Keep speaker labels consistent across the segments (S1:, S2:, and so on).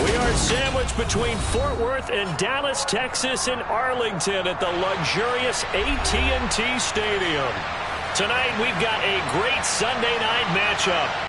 S1: We are sandwiched between Fort Worth and Dallas, Texas, and Arlington at the luxurious AT&T Stadium. Tonight, we've got a great Sunday night matchup.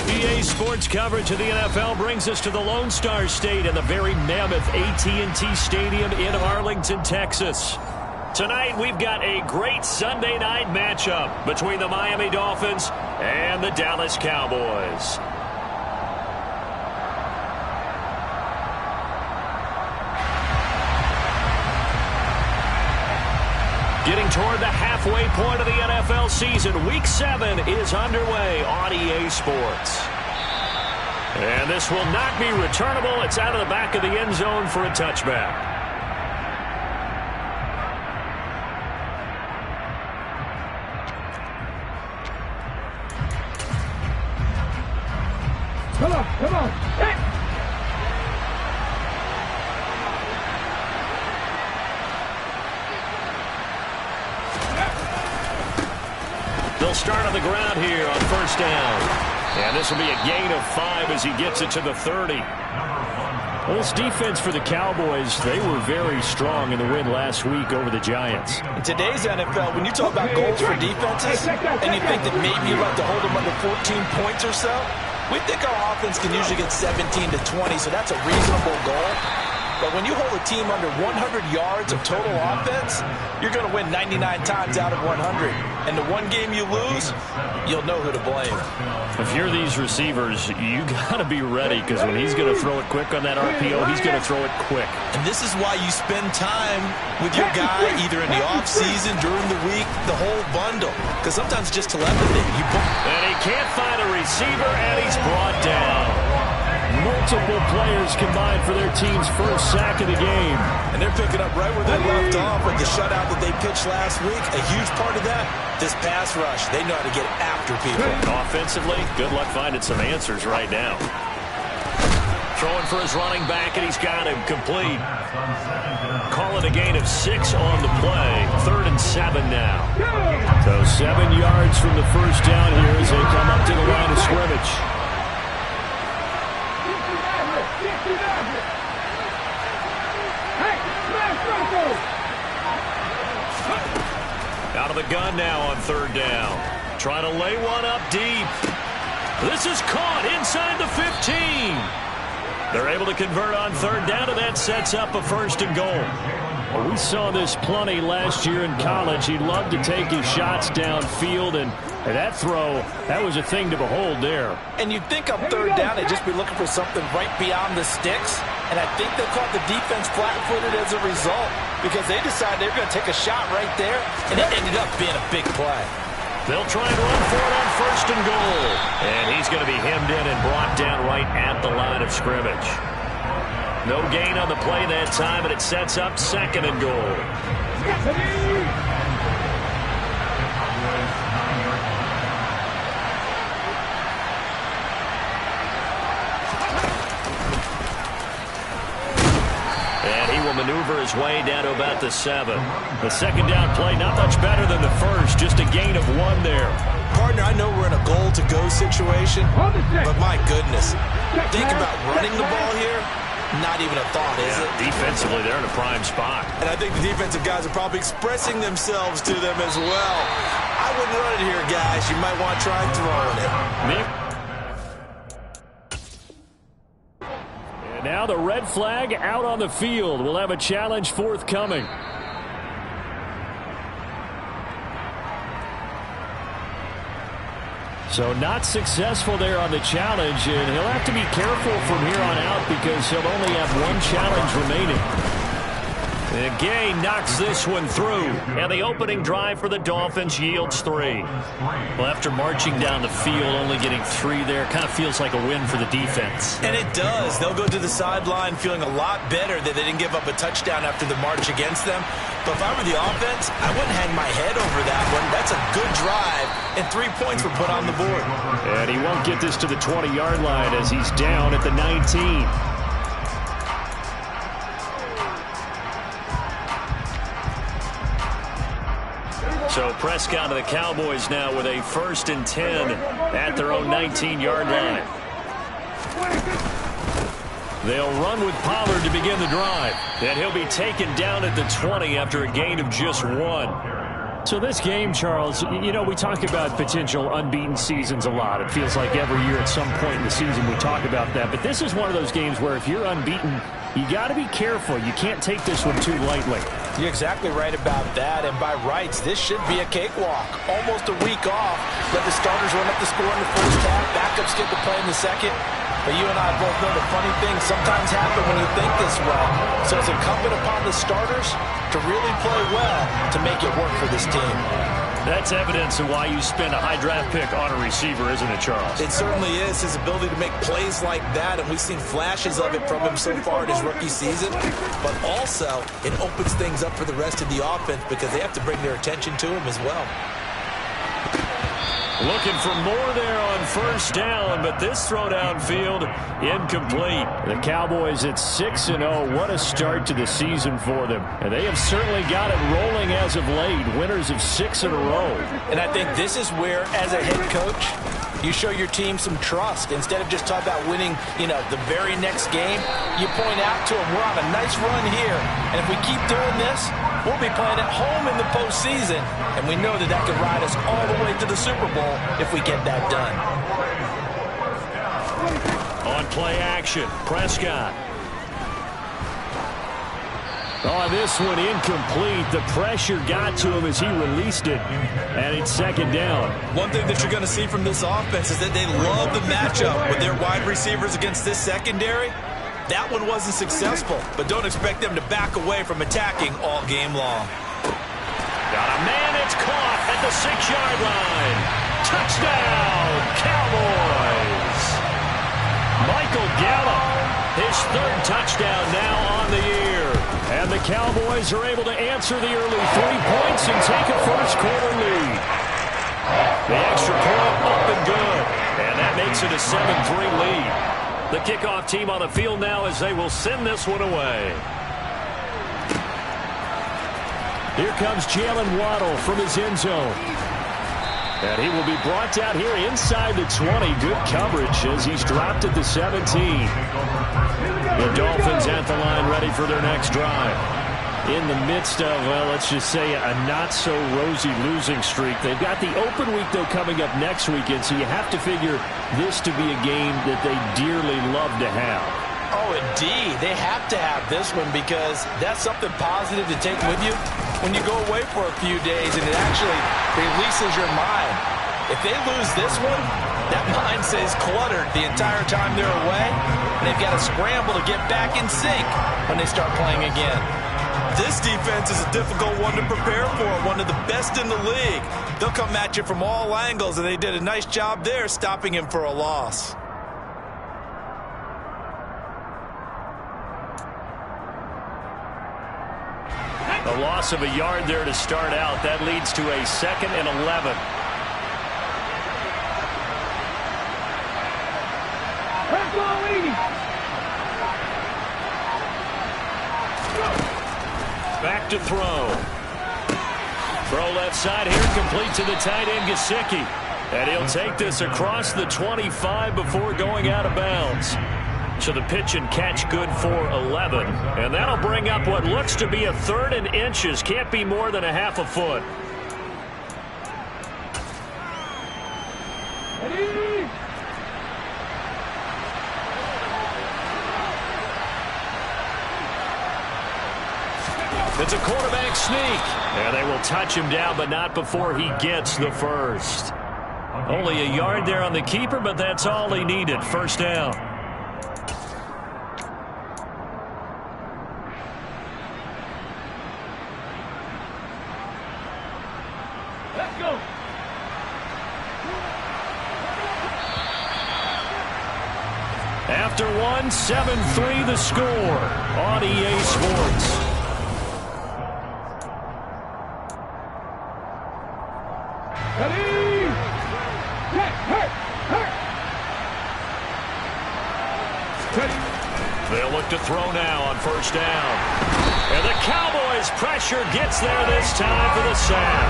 S1: EA Sports coverage of the NFL brings us to the Lone Star State and the very mammoth AT&T Stadium in Arlington, Texas. Tonight, we've got a great Sunday night matchup between the Miami Dolphins and the Dallas Cowboys. Getting toward the halfway point of the NFL season, Week 7 is underway on EA Sports. And this will not be returnable. It's out of the back of the end zone for a touchback.
S2: Come on. Hey.
S1: They'll start on the ground here on first down. And this will be a gain of 5 as he gets it to the 30. Well, this defense for the Cowboys, they were very strong in the win last week over the Giants.
S3: In today's NFL, when you talk about goals for defenses, and you think that maybe you'd like to hold them under 14 points or so, we think our offense can usually get 17 to 20, so that's a reasonable goal. But when you hold a team under 100 yards of total offense, you're going to win 99 times out of 100. And the one game you lose, you'll know who to blame.
S1: If you're these receivers, you got to be ready, because when he's going to throw it quick on that RPO, he's going to throw it quick.
S3: And this is why you spend time with your guy either in the offseason, during the week, the whole bundle. Because sometimes just telepathy.
S1: And he can't find a receiver, and he's brought down. Multiple players combined for their team's first sack of the game.
S3: And they're picking up right where they left off with the shutout that they pitched last week. A huge part of that, this pass rush. They know how to get after people.
S1: Offensively, good luck finding some answers right now. Throwing for his running back, and he's got him complete. Call it a gain of 6 on the play. 3rd and 7 now. So 7 yards from the first down here as they come up to the line of scrimmage. Out of the gun now on 3rd down. Trying to lay one up deep. This is caught inside the 15. They're able to convert on 3rd down, and that sets up a 1st and goal. Well, we saw this plenty last year in college. He loved to take his shots downfield, and that throw, that was a thing to behold there.
S3: And you'd think on 3rd down they'd just be looking for something right beyond the sticks, and I think they caught the defense flat-footed as a result because they decided they were going to take a shot right there, and it ended up being a big play.
S1: They'll try and run for it on 1st and goal. And he's going to be hemmed in and brought down right at the line of scrimmage. No gain on the play that time, and it sets up 2nd and goal. And he will maneuver his way down to about the 7. The 2nd down play, not much better than the first, just a gain of 1 there.
S3: Partner, I know we're in a goal-to-go situation, but my goodness, think about running the ball here. Not even a thought, is it?
S1: Defensively, they're in a prime spot.
S3: And I think the defensive guys are probably expressing themselves to them as well. I wouldn't run it here, guys. You might want to try throwing it.
S1: And now the red flag out on the field. We'll have a challenge forthcoming. So not successful there on the challenge, and he'll have to be careful from here on out because he'll only have 1 challenge remaining. And Gay knocks this one through, and the opening drive for the Dolphins yields 3. Well, after marching down the field, only getting 3 there, kind of feels like a win for the defense.
S3: And it does. They'll go to the sideline feeling a lot better that they didn't give up a touchdown after the march against them. But if I were the offense, I wouldn't hang my head over that one. That's a good drive, and 3 points were put on the board.
S1: And he won't get this to the 20-yard line as he's down at the 19. So Prescott of the Cowboys now with a 1st and 10 at their own 19-yard line. They'll run with Pollard to begin the drive. And he'll be taken down at the 20 after a gain of just 1. So this game, Charles, you know, we talk about potential unbeaten seasons a lot. It feels like every year at some point in the season we talk about that. But this is one of those games where if you're unbeaten, you got to be careful. You can't take this one too lightly.
S3: You're exactly right about that, and by rights, this should be a cakewalk. Almost a week off. Let the starters run up the score in the first half, backups get the play in the second. But you and I both know the funny things sometimes happen when you think this way. So it's incumbent upon the starters to really play well to make it work for this team.
S1: That's evidence of why you spend a high draft pick on a receiver, isn't it, Charles?
S3: It certainly is. His ability to make plays like that, and we've seen flashes of it from him so far in his rookie season. But also, it opens things up for the rest of the offense because they have to bring their attention to him as well.
S1: Looking for more there on 1st down, but this throw downfield incomplete. The Cowboys at 6-0. What a start to the season for them. And they have certainly got it rolling as of late. Winners of 6 in a row. And
S3: I think this is where, as a head coach, you show your team some trust. Instead of just talking about winning, the very next game, you point out to them, we're on a nice run here. And if we keep doing this, we'll be playing at home in the postseason. And we know that could ride us all the way to the Super Bowl if we get that done.
S1: On play action, Prescott. Oh, this one incomplete. The pressure got to him as he released it, and it's 2nd down.
S3: One thing that you're going to see from this offense is that they love the matchup with their wide receivers against this secondary. That one wasn't successful, but don't expect them to back away from attacking all game long.
S1: Got a man, it's caught at the 6-yard line. Touchdown, Cowboys. Michael Gallup, his 3rd touchdown now on the year. And the Cowboys are able to answer the early 3 points and take a first-quarter lead. The extra point up and good. And that makes it a 7-3 lead. The kickoff team on the field now as they will send this one away. Here comes Jalen Waddle from his end zone. And he will be brought down here inside the 20. Good coverage as he's dropped at the 17. The Dolphins at the line ready for their next drive. In the midst of, well, let's just say a not-so-rosy losing streak. They've got the open week, though, coming up next weekend, so you have to figure this to be a game that they dearly love to have.
S3: Oh, indeed. They have to have this one because that's something positive to take with you when you go away for a few days, and it actually releases your mind. If they lose this one, that mind stays cluttered the entire time they're away, and they've got to scramble to get back in sync when they start playing again. This defense is a difficult one to prepare for, one of the best in the league. They'll come at you from all angles, and they did a nice job there stopping him for a loss.
S1: A loss of a yard there to start out. That leads to a 2nd and 11. Back to throw. Throw left side here, complete to the tight end, Gesicki. And he'll take this across the 25 before going out of bounds. So the pitch and catch good for 11. And that'll bring up what looks to be a 3rd and inches. Can't be more than a half a foot. It's a quarterback sneak. And they will touch him down, but not before he gets the first. Only a yard there on the keeper, but that's all he needed. First down.
S2: Let's go.
S1: After one, 7-3 the score on EA Sports. They'll look to throw now on first down. And the Cowboys' pressure gets there this time for the sack.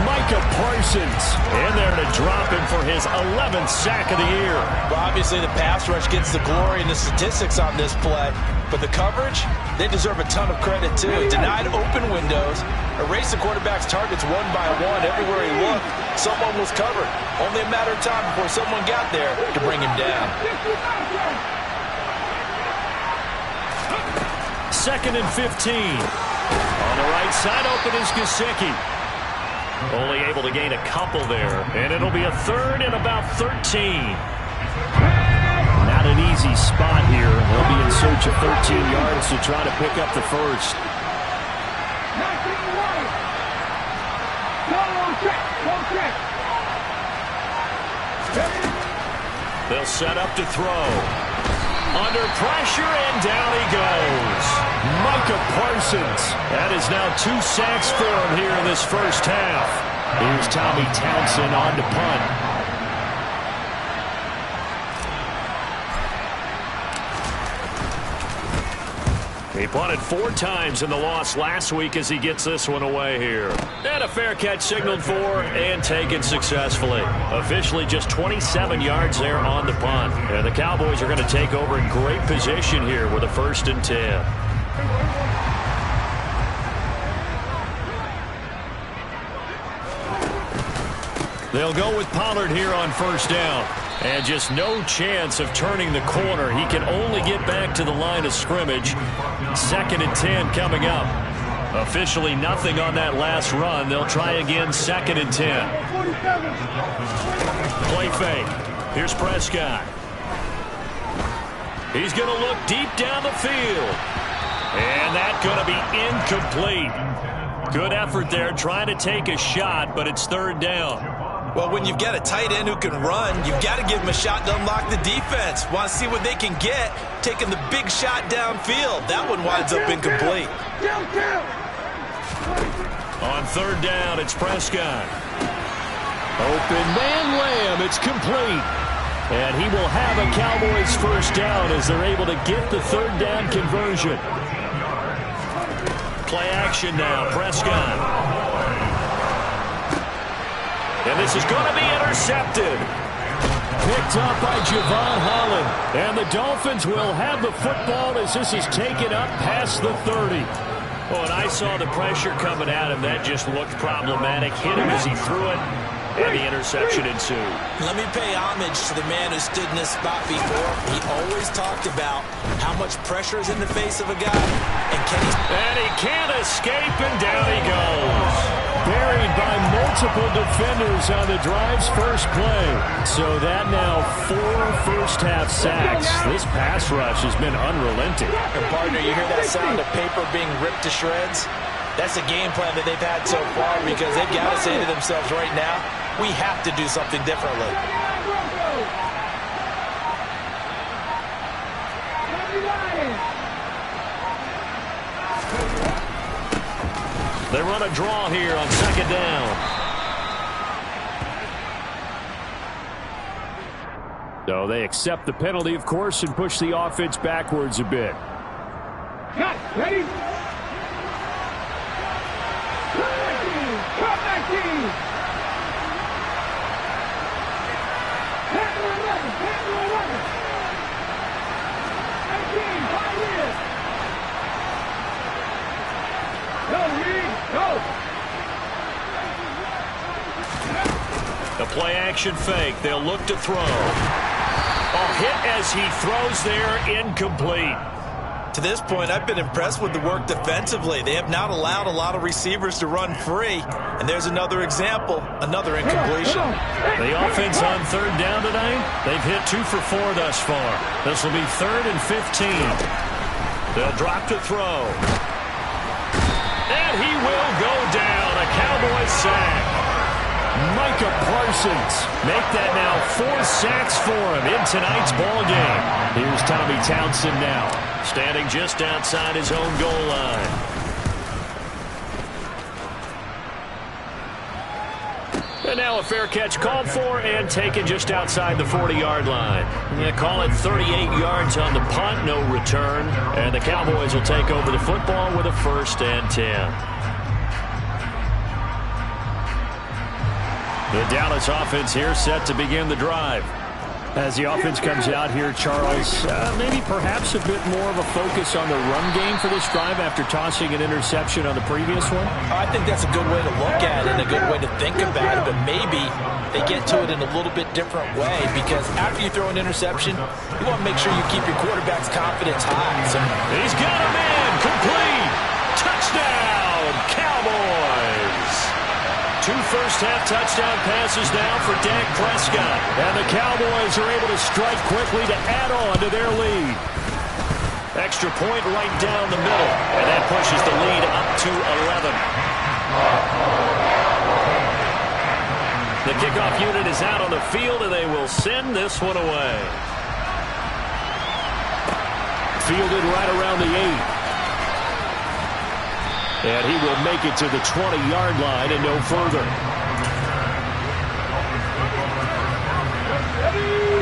S1: Micah Parsons in there to drop him for his 11th sack of the year.
S3: Well, obviously the pass rush gets the glory and the statistics on this play. But the coverage, they deserve a ton of credit too. Denied open windows, erased the quarterback's targets one by one. Everywhere he looked, someone was covered. Only a matter of time before someone got there to bring him down.
S1: 2nd and 15. On the right side, open is Gesicki. Only able to gain a couple there. And it'll be a 3rd and about 13. Not an easy spot here. They'll be in search of 13 yards to try to pick up the first. They'll set up to throw. Under pressure, and down he goes. Micah Parsons. That is now 2 sacks for him here in this first half. Here's Tommy Townsend on to punt. He punted 4 times in the loss last week as he gets this one away here. And a fair catch signaled for and taken successfully. Officially just 27 yards there on the punt. And the Cowboys are going to take over in great position here with a 1st and 10. They'll go with Pollard here on first down. And just no chance of turning the corner. He can only get back to the line of scrimmage. 2nd and 10 coming up. Officially nothing on that last run. They'll try again 2nd and 10. Play fake. Here's Prescott. He's going to look deep down the field. And that's going to be incomplete. Good effort there trying to take a shot, but it's 3rd down.
S3: Well, when you've got a tight end who can run, you've got to give him a shot to unlock the defense. Want to see what they can get, taking the big shot downfield. That one winds up incomplete.
S1: On 3rd down, it's Prescott. Open man, Lamb. It's complete. And he will have a Cowboys first down as they're able to get the third down conversion. Play action now, Prescott. And this is going to be intercepted. Picked up by Javon Holland. And the Dolphins will have the football as this is taken up past the 30. Oh, and I saw the pressure coming at him. That just looked problematic. Hit him as he threw it. And the interception ensued.
S3: Let me pay homage to the man who stood in this spot before. He always talked about how much pressure is in the face of a guy. And
S1: he can't escape, and down he goes. Buried by multiple defenders on the drive's first play. So that now 4 first-half sacks. This pass rush has been unrelenting.
S3: And partner, you hear that sound of paper being ripped to shreds? That's the game plan that they've had so far because they've got to say to themselves right now, we have to do something differently.
S1: They run a draw here on second down. So they accept the penalty, of course, and push the offense backwards a bit.
S2: Cut, ready?
S1: The play action fake. They'll look to throw. A hit as he throws there, incomplete.
S3: To this point, I've been impressed with the work defensively. They have not allowed a lot of receivers to run free. And there's another example, another incompletion.
S1: The offense on third down tonight, they've hit 2 for 4 thus far. This will be 3rd and 15. They'll drop to throw. And he will go down. A Cowboys sack. Micah Parsons make that now 4 sacks for him in tonight's ball game. Here's Tommy Townsend now, standing just outside his own goal line. And now a fair catch called for and taken just outside the 40-yard line. They call it 38 yards on the punt, no return. And the Cowboys will take over the football with a 1st and 10. The Dallas offense here set to begin the drive. As the offense comes out here, Charles, maybe perhaps a bit more of a focus on the run game for this drive after tossing an interception on the previous one?
S3: I think that's a good way to look at it and a good way to think about it, but maybe they get to it in a little bit different way because after you throw an interception, you want to make sure you keep your quarterback's confidence high. So
S1: he's got him in, complete, touchdown, Cowboys! 2 first-half touchdown passes now for Dak Prescott. And the Cowboys are able to strike quickly to add on to their lead. Extra point right down the middle. And that pushes the lead up to 11. The kickoff unit is out on the field, and they will send this one away. Fielded right around the 8. And he will make it to the 20-yard line and no further.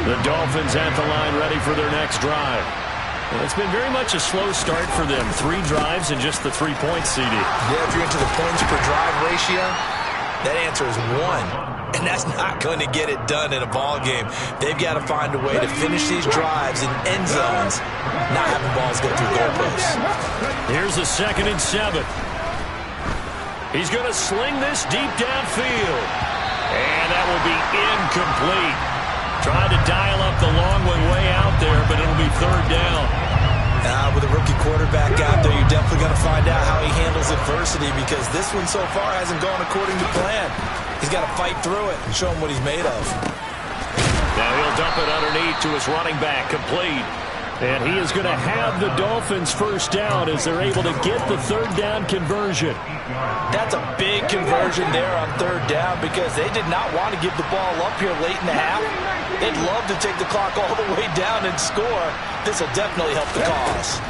S1: The Dolphins at the line ready for their next drive. Well, it's been very much a slow start for them. 3 drives and just the 3 points, CD.
S3: Yeah, if you're into the points per drive ratio, that answer is 1. And that's not going to get it done in a ball game. They've got to find a way to finish these drives in end zones, not having balls go through goalposts.
S1: Here's the 2nd and 7. He's going to sling this deep downfield. And that will be incomplete. Tried to dial up the long one way out there, but it'll be 3rd down.
S3: With a rookie quarterback out there, you're definitely going to find out how he handles adversity because this one so far hasn't gone according to plan. He's got to fight through it and show him what he's made of.
S1: Now he'll dump it underneath to his running back, complete. And he is going to have the Dolphins first down as they're able to get the 3rd down conversion.
S3: That's a big conversion there on 3rd down because they did not want to give the ball up here late in the half. They'd love to take the clock all the way down and score. This will definitely help the cause.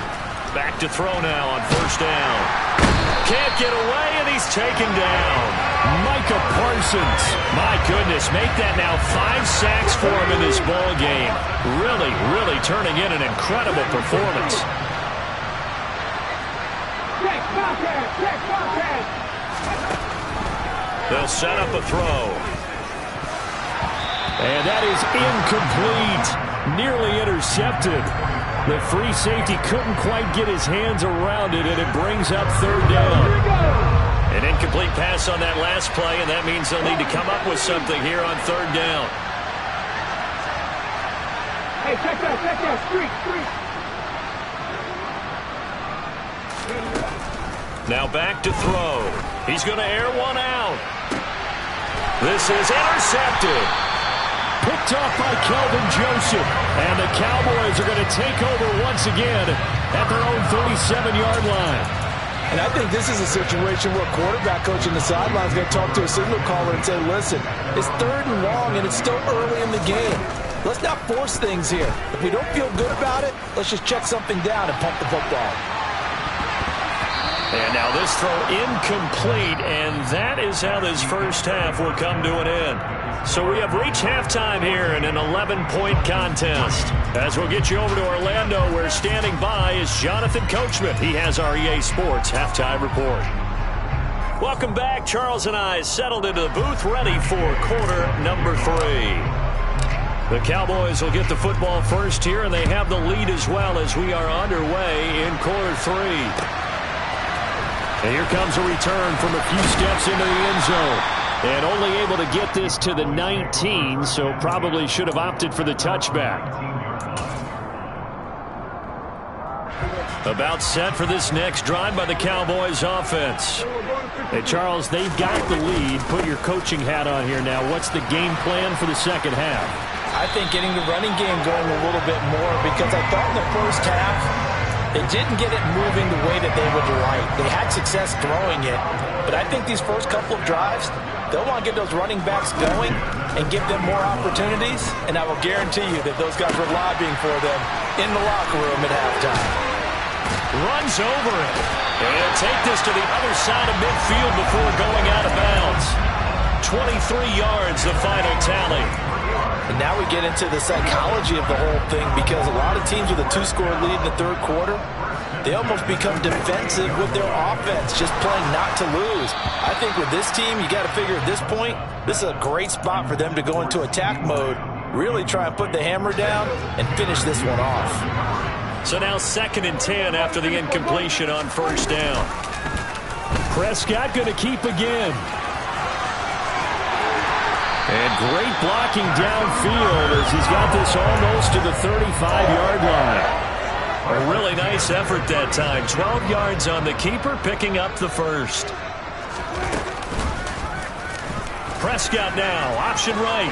S1: Back to throw now on 1st down. Can't get away, and he's taken down. Micah Parsons. My goodness, make that now 5 sacks for him in this ball game. Really, really turning in an incredible performance. They'll set up a throw. And that is incomplete. Nearly intercepted. The free safety couldn't quite get his hands around it, and it brings up 3rd down. An incomplete pass on that last play, and that means they'll need to come up with something here on 3rd down.
S2: Hey, check that, street.
S1: Now back to throw. He's going to air one out. This is intercepted. Picked off by Kelvin Joseph. And the Cowboys are going to take over once again at their own 37-yard line.
S3: And I think this is a situation where quarterback coach in the sideline is going to talk to a signal caller and say, listen, it's 3rd and long and it's still early in the game. Let's not force things here. If we don't feel good about it, let's just check something down and pump the football.
S1: And now this throw incomplete, and that is how this first half will come to an end. So we have reached halftime here in an 11-point contest. As we'll get you over to Orlando, where standing by is Jonathan Coachman. He has our EA Sports halftime report. Welcome back. Charles and I settled into the booth, ready for quarter number 3. The Cowboys will get the football first here, and they have the lead as well as we are underway in quarter 3. And here comes a return from a few steps into the end zone. And only able to get this to the 19, so probably should have opted for the touchback. About set for this next drive by the Cowboys offense. Hey, Charles, they've got the lead. Put your coaching hat on here now. What's the game plan for the second half?
S3: I think getting the running game going a little bit more, because I thought in the first half, they didn't get it moving the way that they would like. They had success throwing it, but I think these first couple of drives, they'll want to get those running backs going and give them more opportunities, and I will guarantee you that those guys were lobbying for them in the locker room at halftime.
S1: Runs over it. And he'll take this to the other side of midfield before going out of bounds. 23 yards, the final tally.
S3: And now we get into the psychology of the whole thing, because a lot of teams with a 2-score lead in the 3rd quarter, they almost become defensive with their offense, just playing not to lose. I think with this team, you got to figure at this point, this is a great spot for them to go into attack mode, really try and put the hammer down and finish this one off.
S1: So now 2nd and 10 after the incompletion on 1st down. Prescott going to keep again. And great blocking downfield as he's got this almost to the 35-yard line. A really nice effort that time. 12 yards on the keeper, picking up the first. Prescott now, option right.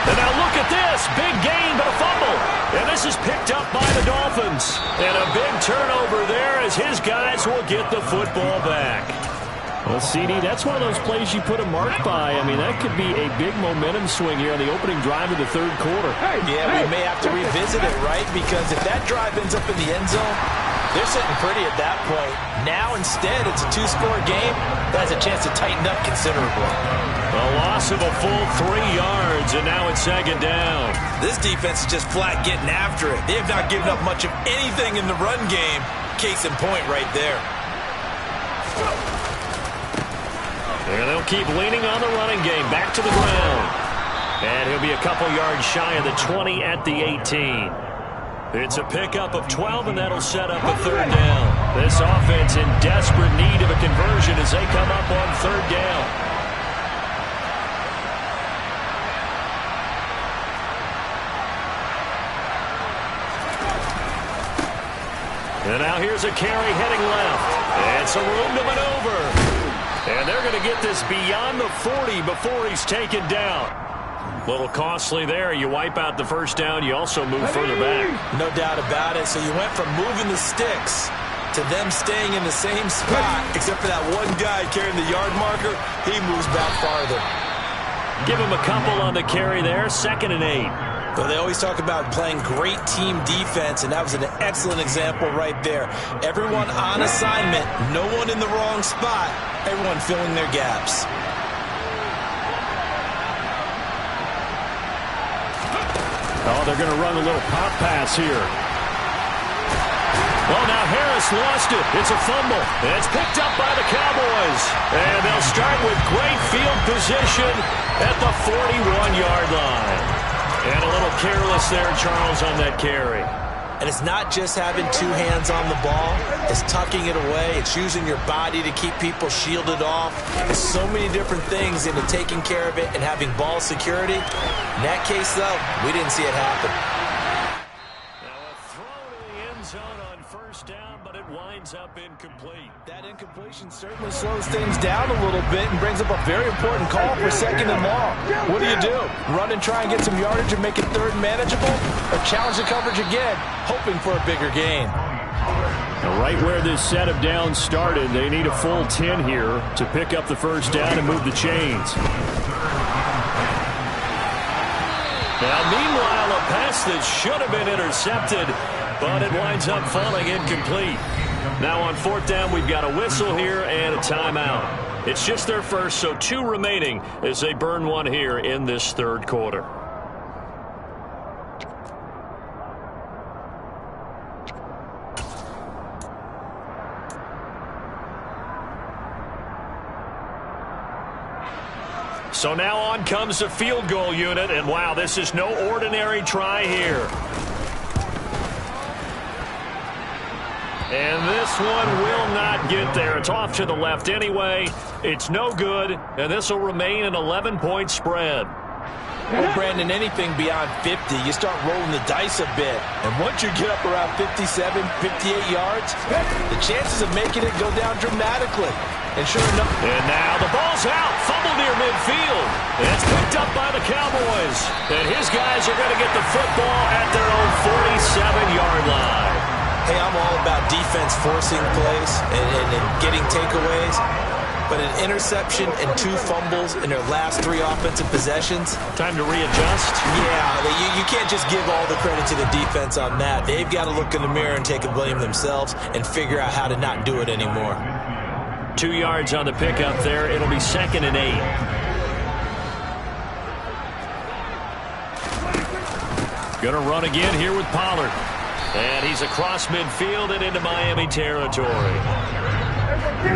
S1: And now look at this. Big gain, but a fumble. And this is picked up by the Dolphins. And a big turnover there as his guys will get the football back. Well, CD, that's one of those plays you put a mark by. I mean, that could be a big momentum swing here on the opening drive of the 3rd quarter.
S3: Yeah, we may have to revisit it, right? Because if that drive ends up in the end zone, they're sitting pretty at that point. Now, instead, it's a 2-score game. That has a chance to tighten up considerably.
S1: A loss of a full 3 yards, and now it's 2nd down.
S3: This defense is just flat getting after it. They have not given up much of anything in the run game. Case in point right there.
S1: And they'll keep leaning on the running game. Back to the ground. And he'll be a couple yards shy of the 20 at the 18. It's a pickup of 12, and that'll set up a 3rd down. This offense in desperate need of a conversion as they come up on 3rd down. And now here's a carry heading left. And some room to maneuver. And they're going to get this beyond the 40 before he's taken down. A little costly there. You wipe out the first down. You also move further back.
S3: No doubt about it. So you went from moving the sticks to them staying in the same spot, except for that one guy carrying the yard marker. He moves back farther.
S1: Give him a couple on the carry there. 2nd and 8.
S3: Well, they always talk about playing great team defense, and that was an excellent example right there. Everyone on assignment, no one in the wrong spot, everyone filling their gaps.
S1: Oh, they're going to run a little pop pass here. Well, now Harris lost it. It's a fumble. It's picked up by the Cowboys. And they'll start with great field position at the 41-yard line. And a little careless there, Charles, on that carry.
S3: And it's not just having two hands on the ball. It's tucking it away. It's using your body to keep people shielded off. There's so many different things into taking care of it and having ball security. In that case, though, we didn't see it happen.
S1: Now a throw to the end zone on first down, but it winds up incomplete.
S3: That incompletion certainly slows things down a little bit and brings up a very important call for second and long. What do? Run and try and get some yardage and make it third and manageable? Or challenge the coverage again, hoping for a bigger gain?
S1: Now right where this set of downs started, they need a full 10 here to pick up the first down and move the chains. Now, meanwhile, a pass that should have been intercepted, but it winds up falling incomplete. Now on fourth down, we've got a whistle here and a timeout. It's just their first, so 2 remaining as they burn one here in this third quarter. So now on comes the field goal unit, and wow, this is no ordinary try here. And this one will not get there. It's off to the left anyway. It's no good, and this will remain an 11-point spread.
S3: Well, Brandon, anything beyond 50, you start rolling the dice a bit. And once you get up around 57, 58 yards, the chances of making it go down dramatically. And sure enough.
S1: And now the ball's out. Fumble near midfield. And it's picked up by the Cowboys. And his guys are going to get the football at their own 47-yard line.
S3: Hey, I'm all about defense forcing plays and getting takeaways. But an interception and 2 fumbles in their last 3 offensive possessions.
S1: Time to readjust?
S3: Yeah, you can't just give all the credit to the defense on that. They've got to look in the mirror and take the blame themselves and figure out how to not do it anymore.
S1: 2 yards on the pickup there. It'll be 2nd and 8. Going to run again here with Pollard. And he's across midfield and into Miami territory.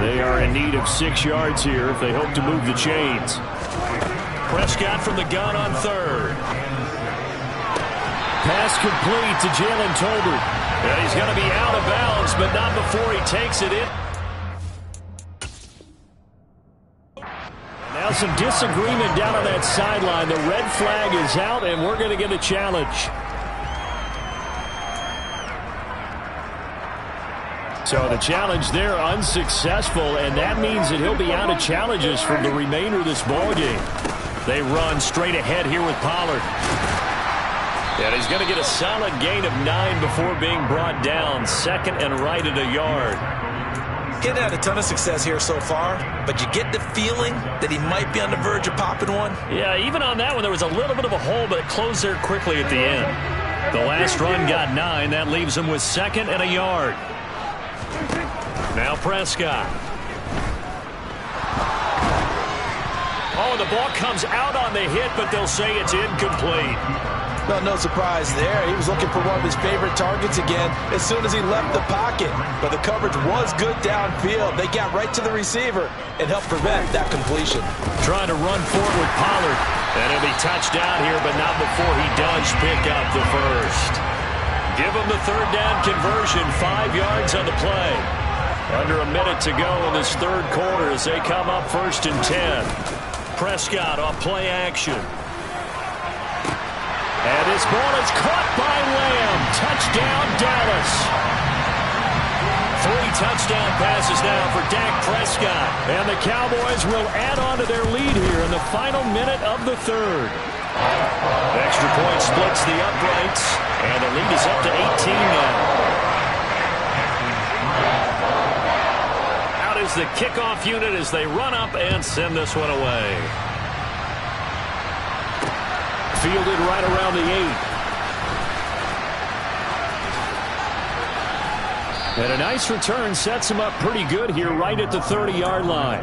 S1: They are in need of 6 yards here if they hope to move the chains. Prescott from the gun on third. Pass complete to Jalen Tolbert. And he's going to be out of bounds, but not before he takes it in. Now some disagreement down on that sideline. The red flag is out, and we're going to get a challenge. So the challenge there unsuccessful, and that means that he'll be out of challenges for the remainder of this ballgame. They run straight ahead here with Pollard. And he's going to get a solid gain of 9 before being brought down. 2nd and right at a yard.
S3: He hasn't had a ton of success here so far, but you get the feeling that he might be on the verge of popping one.
S1: Yeah, even on that one, there was a little bit of a hole, but it closed there quickly at the end. The last run got 9. That leaves him with 2nd and a yard. Now Prescott. Oh, the ball comes out on the hit, but they'll say it's incomplete.
S3: Well, no surprise there. He was looking for one of his favorite targets again as soon as he left the pocket. But the coverage was good downfield. They got right to the receiver and helped prevent that completion.
S1: Trying to run forward with Pollard. And he'll be touched down here, but not before he does pick up the first. Give him the third down conversion, 5 yards on the play. Under a minute to go in this third quarter as they come up 1st and 10. Prescott off play action. And this ball is caught by Lamb. Touchdown, Dallas. 3 touchdown passes now for Dak Prescott. And the Cowboys will add on to their lead here in the final minute of the third. Extra point splits the uprights, and the lead is up to 18 now. Out is the kickoff unit as they run up and send this one away. Fielded right around the 8. And a nice return sets him up pretty good here right at the 30-yard line.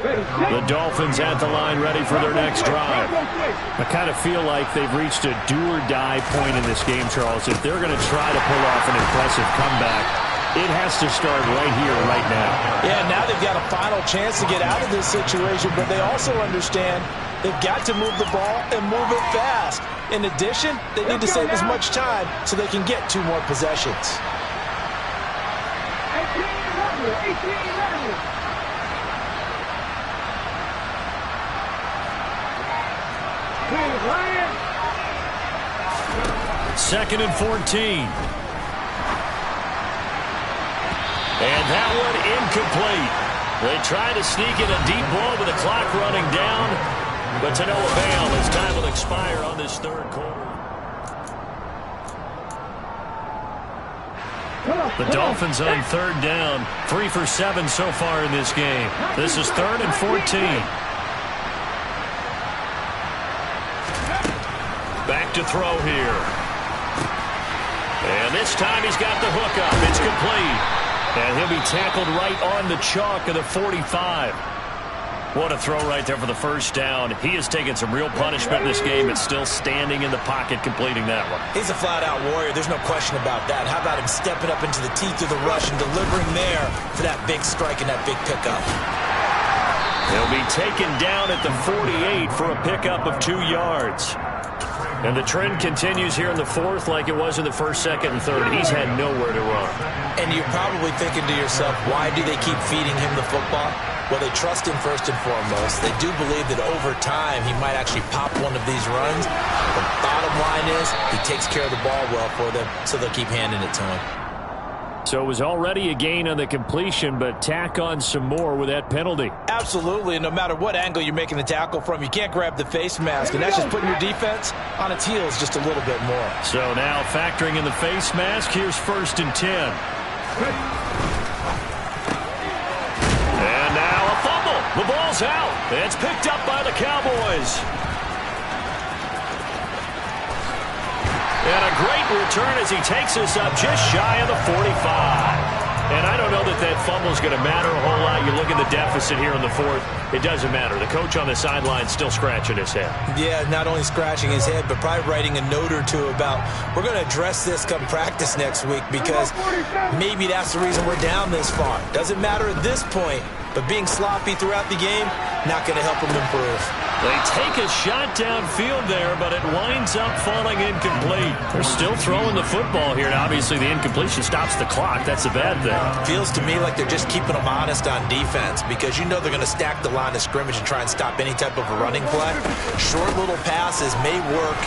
S1: The Dolphins at the line ready for their next drive. I kind of feel like they've reached a do-or-die point in this game, Charles. If they're going to try to pull off an impressive comeback, it has to start right here, right now.
S3: Yeah, now they've got a final chance to get out of this situation, but they also understand they've got to move the ball and move it fast. In addition, they need to save as much time so they can get 2 more possessions.
S2: 18.
S1: Second and 14. And that one incomplete. They try to sneak in a deep ball with the clock running down, but to no avail as time will expire on this third quarter. The Dolphins on third down, 3 for 7 so far in this game. This is 3rd and 14. Back to throw here. And this time he's got the hook up. It's complete. And he'll be tackled right on the chalk of the 45. What a throw right there for the first down. He has taken some real punishment in this game and still standing in the pocket completing that one.
S3: He's a flat-out warrior. There's no question about that. How about him stepping up into the teeth of the rush and delivering there for that big strike and that big pickup.
S1: He'll be taken down at the 48 for a pickup of 2 yards. And the trend continues here in the 4th like it was in the 1st, 2nd, and 3rd. He's had nowhere to run.
S3: And you're probably thinking to yourself, why do they keep feeding him the football? Well, they trust him first and foremost. They do believe that over time he might actually pop one of these runs. The bottom line is he takes care of the ball well for them, so they'll keep handing it to him.
S1: So it was already a gain on the completion, but tack on some more with that penalty.
S3: Absolutely. No matter what angle you're making the tackle from, you can't grab the face mask, and that's just putting your defense on its heels just a little bit more.
S1: So now factoring in the face mask, here's 1st and 10. And now a fumble. The ball's out. It's picked up by the Cowboys. And a great return as he takes us up just shy of the 45. And I don't know that that fumble is going to matter a whole lot. You look at the deficit here in the 4th. It doesn't matter. The coach on the sideline still scratching his head. Yeah, not only scratching his head, but probably writing a note or two about, we're going to address this come practice next week because maybe that's the reason we're down this far. Doesn't matter at this point, but being sloppy throughout the game, not going to help him improve. They take a shot downfield there, but it winds up falling incomplete. They're still throwing the football here, and obviously the incompletion stops the clock. That's a bad thing. Feels to me like they're just keeping them honest on defense because you know they're going to stack the line of scrimmage and try and stop any type of a running play. Short little passes may work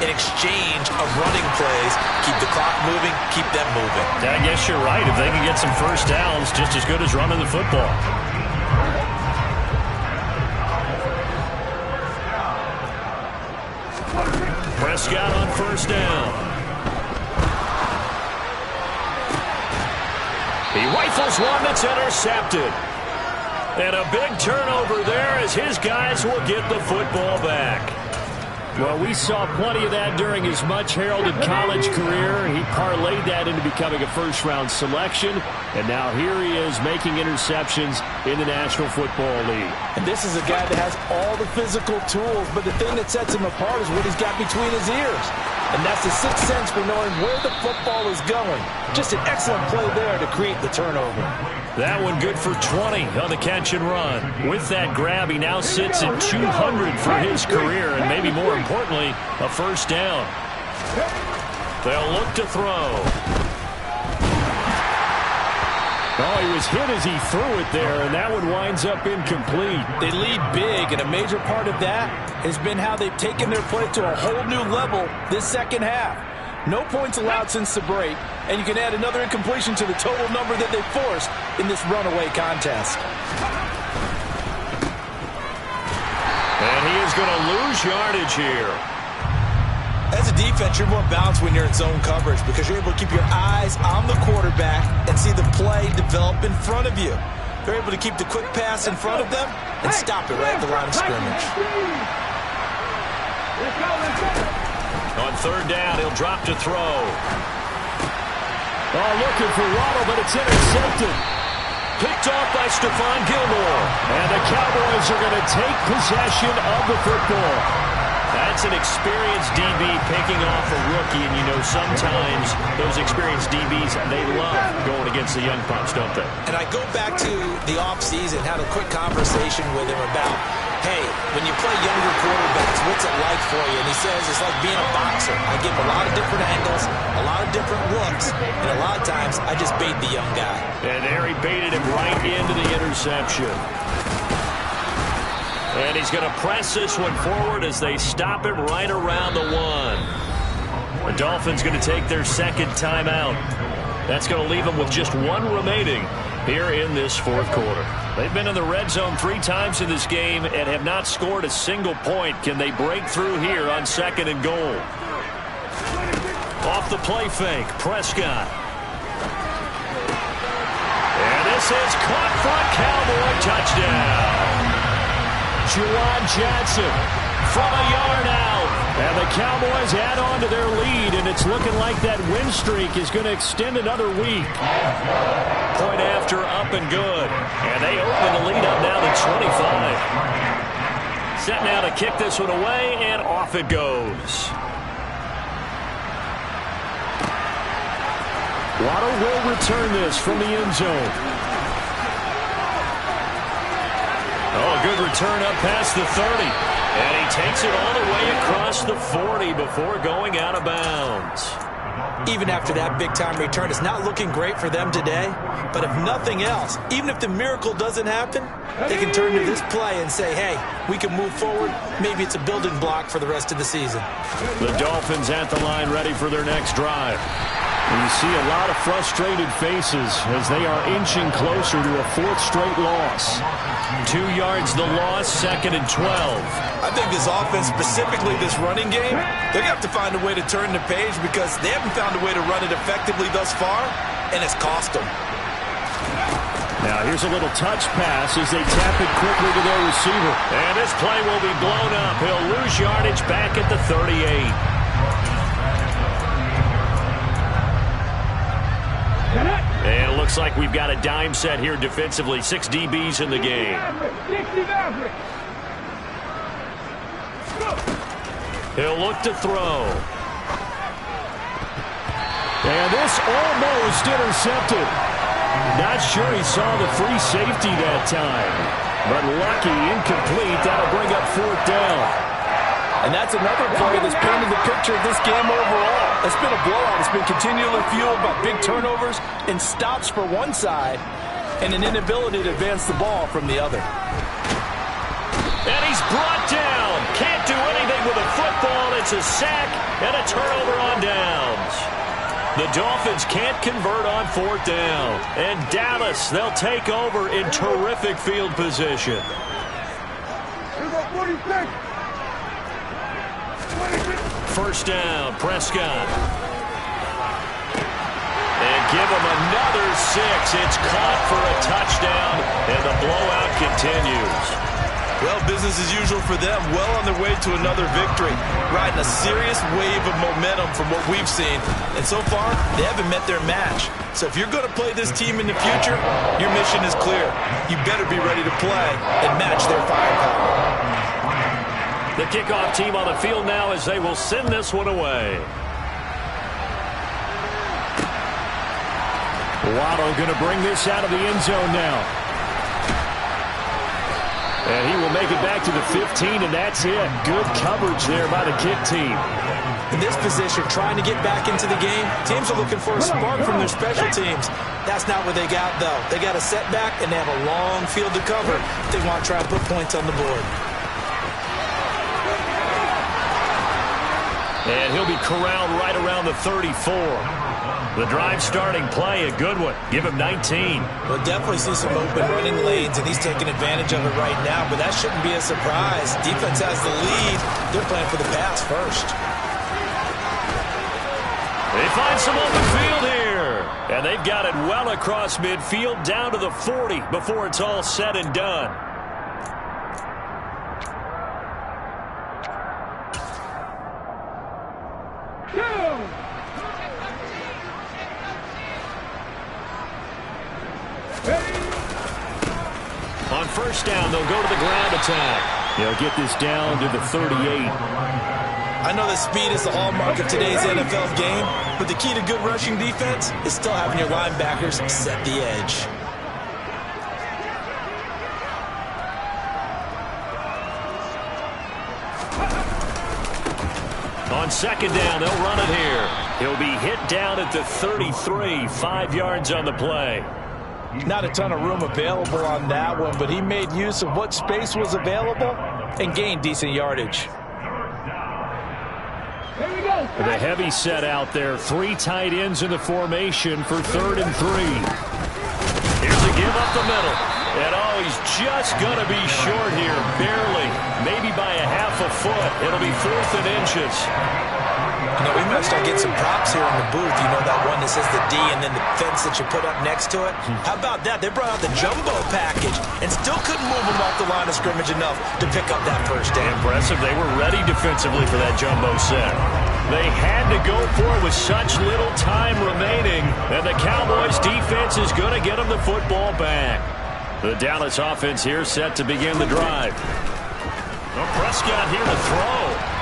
S1: in exchange of running plays. Keep the clock moving, keep them moving. I guess you're right. If they can get some first downs, just as good as running the football. Prescott on 1st down. He rifles one that's intercepted. And a big turnover there as his guys will get the football back. Well, we saw plenty of that during his much-heralded college career. He parlayed that into becoming a first-round selection. And now here he is making interceptions in the National Football League. And this is a guy that has all the physical tools, but the thing that sets him apart is what he's got between his ears. And that's the sixth sense for knowing where the football is going. Just an excellent play there to create the turnover. That one good for 20 on the catch and run. With that grab, he now sits at 200 for his career, and maybe more importantly, a first down. They'll look to throw. Oh, he was hit as he threw it there, and that one winds up incomplete. They lead big, and a major part of that has been how they've taken their play to a whole new level this second half. No points allowed since the break, and you can add another incompletion to the total number that they forced in this runaway contest. And he is going to lose yardage here. As a defense, you're more balanced when you're in zone coverage because you're able to keep your eyes on the quarterback and see the play develop in front of you. They're able to keep the quick pass in front of them and stop it right at the line of scrimmage. On third down, he'll drop to throw.
S4: Oh, looking for Waddle, but it's intercepted.
S1: Picked off by Stephon Gilmore.
S4: And the Cowboys are going to take possession of the football.
S1: That's an experienced DB picking off a rookie, and you know sometimes those experienced DBs, they love going against the young pups, don't they?
S3: And I go back to the offseason, had a quick conversation with him about, hey, when you play younger quarterbacks, what's it like for you? And he says it's like being a boxer. I give him a lot of different angles, a lot of different looks, and a lot of times I just bait the young guy.
S1: And there he baited him right into the interception. And he's going to press this one forward as they stop him right around the 1. The Dolphins going to take their second timeout. That's going to leave them with just 1 remaining here in this fourth quarter. They've been in the red zone 3 times in this game and have not scored a single point. Can they break through here on 2nd and goal? Off the play fake, Prescott. And this is caught for a Cowboy touchdown.
S4: Juwan Johnson from a yard out. And the Cowboys add on to their lead, and it's looking like that win streak is going to extend another week.
S1: Point after, up and good. And they open the lead up now to 25. Set now to kick this one away, and off it goes.
S4: Waddle will return this from the end zone.
S1: Oh, good return up past the 30. And he takes it all the way across the 40 before going out of bounds.
S3: Even after that big-time return, it's not looking great for them today. But if nothing else, even if the miracle doesn't happen, they can turn to this play and say, hey, we can move forward. Maybe it's a building block for the rest of the season.
S4: The Dolphins at the line ready for their next drive. And you see a lot of frustrated faces as they are inching closer to a 4th straight loss.
S1: 2 yards the loss, 2nd and 12.
S3: I think this offense, specifically this running game, they're going to have to find a way to turn the page because they haven't found a way to run it effectively thus far, and it's cost them.
S4: Now here's a little touch pass as they tap it quickly to their receiver.
S1: And this play will be blown up. He'll lose yardage back at the 38. And it looks like we've got a dime set here defensively. 6 DBs in the game. He'll look to throw.
S4: And this almost intercepted. Not sure he saw the free safety that time. But lucky, incomplete. That'll bring up 4th down.
S5: And that's another play that's painted the picture of this game overall. It's been a blowout. It's been continually fueled by big turnovers and stops for one side and an inability to advance the ball from the other.
S1: And he's brought down. Can't do anything with a football. It's a sack and a turnover on downs. The Dolphins can't convert on 4th down. And Dallas, they'll take over in terrific field position. First down, Prescott. And give him another 6. It's caught for a touchdown, and the blowout continues.
S3: Well, business as usual for them. Well on their way to another victory. Riding a serious wave of momentum from what we've seen. And so far, they haven't met their match. So if you're going to play this team in the future, your mission is clear. You better be ready to play and match their firepower.
S1: The kickoff team on the field now as they will send this one away.
S4: Waddle going to bring this out of the end zone now. And he will make it back to the 15, and that's it. Good coverage there by the kick team.
S3: In this position, trying to get back into the game, teams are looking for a spark from their special teams. That's not what they got, though. They got a setback, and they have a long field to cover if they want to try and put points on the board.
S1: And he'll be corralled right around the 34. The drive starting play, a good one. Give him 19.
S3: We'll definitely see some open running lanes, and he's taking advantage of it right now, but that shouldn't be a surprise. Defense has the lead. They're playing for the pass first.
S1: They find some open field here. And they've got it well across midfield down to the 40 before it's all said and done. On first down, they'll go to the ground attack.
S4: They'll get this down to the 38.
S3: I know that speed is the hallmark of today's NFL game, but the key to good rushing defense is still having your linebackers set the edge.
S1: On second down, they'll run it here. He'll be hit down at the 33, 5 yards on the play.
S5: Not a ton of room available on that one, but he made use of what space was available and gained decent yardage.
S4: The heavy set out there. 3 tight ends in the formation for 3rd and 3.
S1: Here's a give up the middle. And oh, he's just going to be short here, barely. Maybe by a half a foot. It'll be 4th and inches.
S3: You know, we might start getting some props here in the booth. You know, that one that says the D and then the fence that you put up next to it? How about that? They brought out the jumbo package and still couldn't move them off the line of scrimmage enough to pick up that first down.
S1: Impressive. They were ready defensively for that jumbo set. They had to go for it with such little time remaining, and the Cowboys' defense is going to get them the football back. The Dallas offense here set to begin the drive. Well, Prescott here to throw.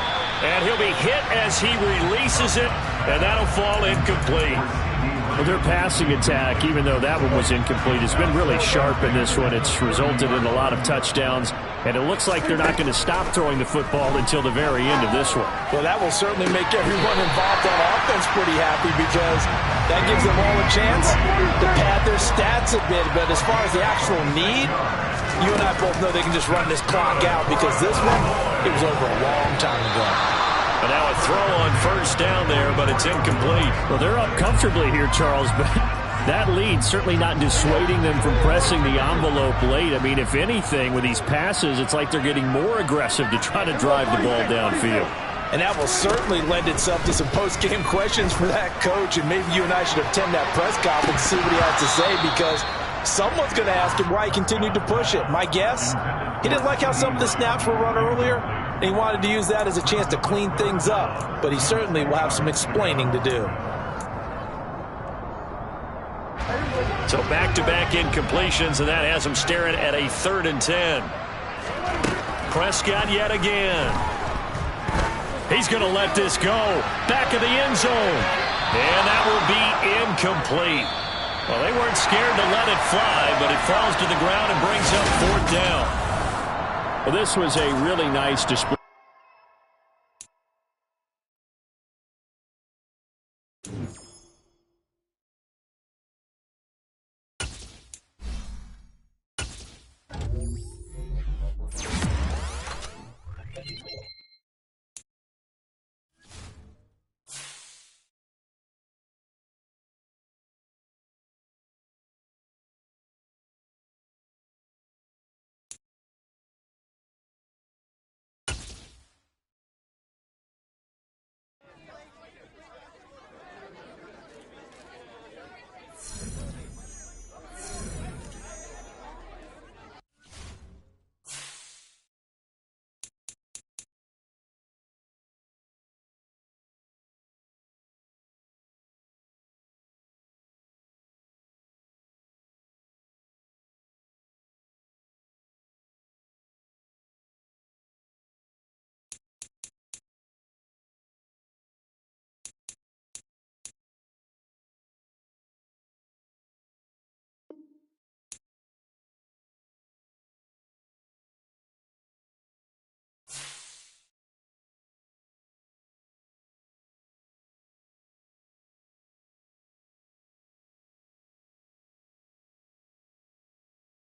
S1: And he'll be hit as he releases it, and that'll fall incomplete.
S4: Well, their passing attack, even though that one was incomplete, has been really sharp in this one. It's resulted in a lot of touchdowns, and it looks like they're not going to stop throwing the football until the very end of this one.
S5: Well, that will certainly make everyone involved on offense pretty happy because that gives them all a chance to pad their stats a bit. But as far as the actual need, you and I both know they can just run this clock out because this one, it was over a long time ago.
S1: And now a throw on first down there, but it's incomplete.
S4: Well, they're up comfortably here, Charles, but that lead certainly not dissuading them from pressing the envelope late. I mean, if anything, with these passes, it's like they're getting more aggressive to try to drive the ball downfield.
S5: And that will certainly lend itself to some post-game questions for that coach, and maybe you and I should attend that press conference and see what he has to say because someone's going to ask him why he continued to push it. My guess, he didn't like how some of the snaps were run earlier, and he wanted to use that as a chance to clean things up. But he certainly will have some explaining to do.
S1: So back-to-back incompletions, and that has him staring at a 3rd and 10. Prescott yet again. He's going to let this go. Back of the end zone. And that will be incomplete. Well, they weren't scared to let it fly, but it falls to the ground and brings up 4th down.
S4: Well, this was a really nice display.